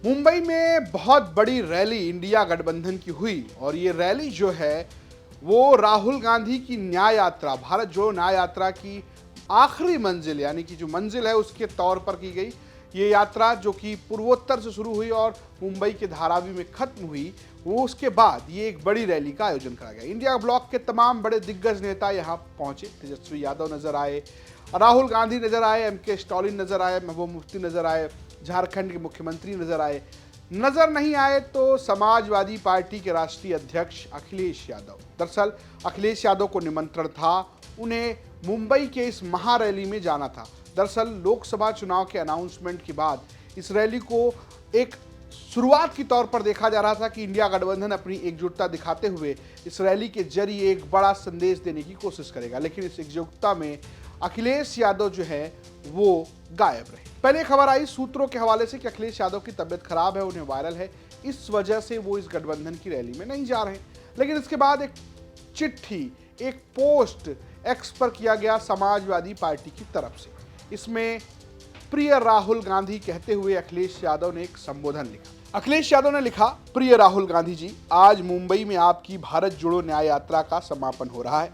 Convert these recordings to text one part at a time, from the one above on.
मुंबई में बहुत बड़ी रैली इंडिया गठबंधन की हुई और ये रैली जो है वो राहुल गांधी की न्याय यात्रा, भारत जोड़ो न्याय यात्रा की आखिरी मंजिल यानी कि जो मंजिल है उसके तौर पर की गई। ये यात्रा जो कि पूर्वोत्तर से शुरू हुई और मुंबई के धारावी में खत्म हुई, वो उसके बाद ये एक बड़ी रैली का आयोजन करा गया। इंडिया ब्लॉक के तमाम बड़े दिग्गज नेता यहाँ पहुंचे। तेजस्वी यादव नजर आए, राहुल गांधी नजर आए, एमके स्टालिन नजर आए, महबूब मुफ्ती नजर आए, झारखंड के मुख्यमंत्री नजर आए। नजर नहीं आए तो समाजवादी पार्टी के राष्ट्रीय अध्यक्ष अखिलेश यादव। दरअसल अखिलेश यादव को निमंत्रण था, उन्हें मुंबई के इस महारैली में जाना था। दरअसल लोकसभा चुनाव के अनाउंसमेंट के बाद इस रैली को एक शुरुआत के तौर पर देखा जा रहा था कि इंडिया गठबंधन अपनी एकजुटता दिखाते हुए इस रैली के जरिए एक बड़ा संदेश देने की कोशिश करेगा, लेकिन इस एकजुटता में अखिलेश यादव जो है वो गायब रहे। पहले खबर आई सूत्रों के हवाले से कि अखिलेश यादव की तबीयत खराब है, उन्हें वायरल है, इस वजह से वो इस गठबंधन की रैली में नहीं जा रहे। लेकिन इसके बाद एक चिट्ठी, एक पोस्ट एक्स पर किया गया समाजवादी पार्टी की तरफ से। इसमें प्रिय राहुल गांधी कहते हुए अखिलेश यादव ने एक संबोधन लिखा। अखिलेश यादव ने लिखा, प्रिय राहुल गांधी जी, आज मुंबई में आपकी भारत जोड़ो न्याय यात्रा का समापन हो रहा है।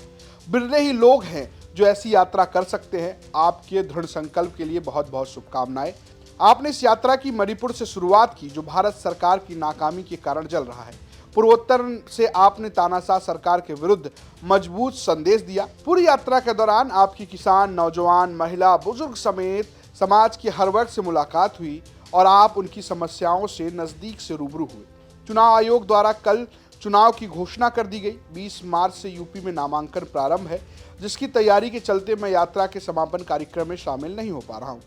बिरले ही लोग हैं जो ऐसी यात्रा कर सकते हैं। आपके दृढ़ संकल्प के लिए बहुत बहुत शुभकामनाएं। आपने इस यात्रा की मणिपुर से शुरुआत की जो भारत सरकार की नाकामी के कारण जल रहा है। पूर्वोत्तर से आपने तानाशाह सरकार के विरुद्ध मजबूत संदेश दिया। पूरी यात्रा के दौरान आपकी किसान, नौजवान, महिला, बुजुर्ग समेत समाज के हर वर्ग से मुलाकात हुई और आप उनकी समस्याओं से नजदीक से रूबरू हुए। चुनाव आयोग द्वारा कल चुनाव की घोषणा कर दी गई। 20 मार्च से यूपी में नामांकन प्रारंभ है, जिसकी तैयारी के चलते मैं यात्रा के समापन कार्यक्रम में शामिल नहीं हो पा रहा हूं।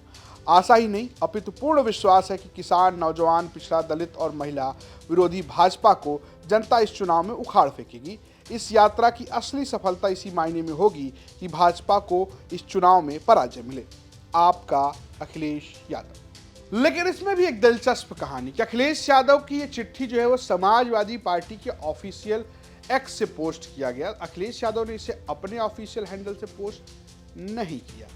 आशा ही नहीं अपितु पूर्ण विश्वास है कि किसान, नौजवान, पिछड़ा, दलित और महिला विरोधी भाजपा को जनता इस चुनाव में उखाड़ फेंकेगी। इस यात्रा की असली सफलता इसी मायने में होगी कि भाजपा को इस चुनाव में पराजय मिले। आपका अखिलेश यादव। लेकिन इसमें भी एक दिलचस्प कहानी कि अखिलेश यादव की ये चिट्ठी जो है वो समाजवादी पार्टी के ऑफिशियल एक्स से पोस्ट किया गया। अखिलेश यादव ने इसे अपने ऑफिशियल हैंडल से पोस्ट नहीं किया।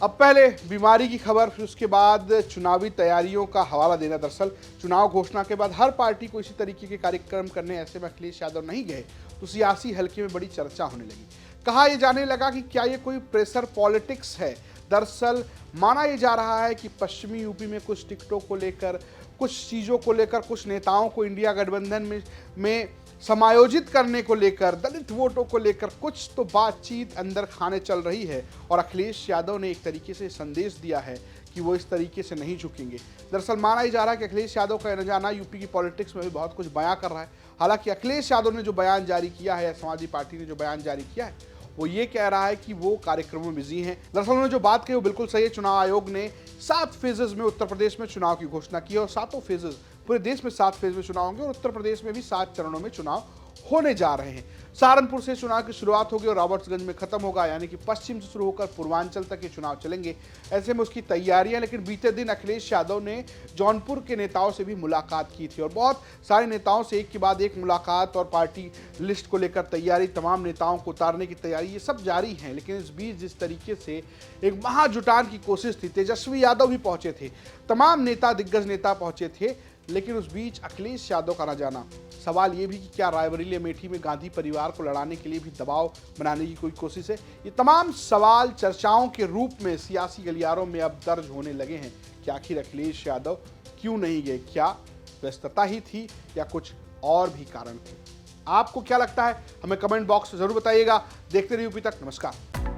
अब पहले बीमारी की खबर, फिर उसके बाद चुनावी तैयारियों का हवाला देना। दरअसल चुनाव घोषणा के बाद हर पार्टी को इसी तरीके के कार्यक्रम करने, ऐसे में अखिलेश यादव नहीं गए तो सियासी हल्के में बड़ी चर्चा होने लगी। कहा यह जाने लगा कि क्या ये कोई प्रेशर पॉलिटिक्स है। दरअसल माना यह जा रहा है कि पश्चिमी यूपी में कुछ टिकटों को लेकर, कुछ चीज़ों को लेकर, कुछ नेताओं को इंडिया गठबंधन में समायोजित करने को लेकर, दलित वोटों को लेकर कुछ तो बातचीत अंदर खाने चल रही है और अखिलेश यादव ने एक तरीके से संदेश दिया है कि वो इस तरीके से नहीं झुकेंगे। दरअसल माना ही जा रहा है कि अखिलेश यादव का न जाना यूपी की पॉलिटिक्स में भी बहुत कुछ बयां कर रहा है। हालांकि अखिलेश यादव ने जो बयान जारी किया है, समाजवादी पार्टी ने जो बयान जारी किया है, वो ये कह रहा है कि वो कार्यक्रमों में बिजी हैं। दरअसल उन्होंने जो बात कही वो बिल्कुल सही है। चुनाव आयोग ने 7 फेजेज में उत्तर प्रदेश में चुनाव की घोषणा की है और 7 फेजेज पूरे देश में 7 फेज में चुनाव होंगे और उत्तर प्रदेश में भी 7 चरणों में चुनाव होने जा रहे हैं। सहारनपुर से चुनाव की शुरुआत होगी और रॉबर्ट्सगंज में खत्म होगा, यानी कि पश्चिम से शुरू होकर पूर्वांचल तक ये चुनाव चलेंगे। ऐसे में उसकी तैयारियां। लेकिन बीते दिन अखिलेश यादव ने जौनपुर के नेताओं से भी मुलाकात की थी और बहुत सारे नेताओं से एक के बाद एक मुलाकात और पार्टी लिस्ट को लेकर तैयारी, तमाम नेताओं को उतारने की तैयारी, ये सब जारी है। लेकिन इस बीच जिस तरीके से एक महाजुटान की कोशिश थी, तेजस्वी यादव भी पहुंचे थे, तमाम नेता, दिग्गज नेता पहुंचे थे, लेकिन उस बीच अखिलेश यादव का न जाना। सवाल ये भी कि क्या रायबरेली अमेठी में गांधी परिवार को लड़ाने के लिए भी दबाव बनाने की कोई कोशिश है। ये तमाम सवाल चर्चाओं के रूप में सियासी गलियारों में अब दर्ज होने लगे हैं कि आखिर अखिलेश यादव क्यों नहीं गए। क्या व्यस्तता ही थी या कुछ और भी कारण थे? आपको क्या लगता है हमें कमेंट बॉक्स में जरूर बताइएगा। देखते रहिए यूपी तक। नमस्कार।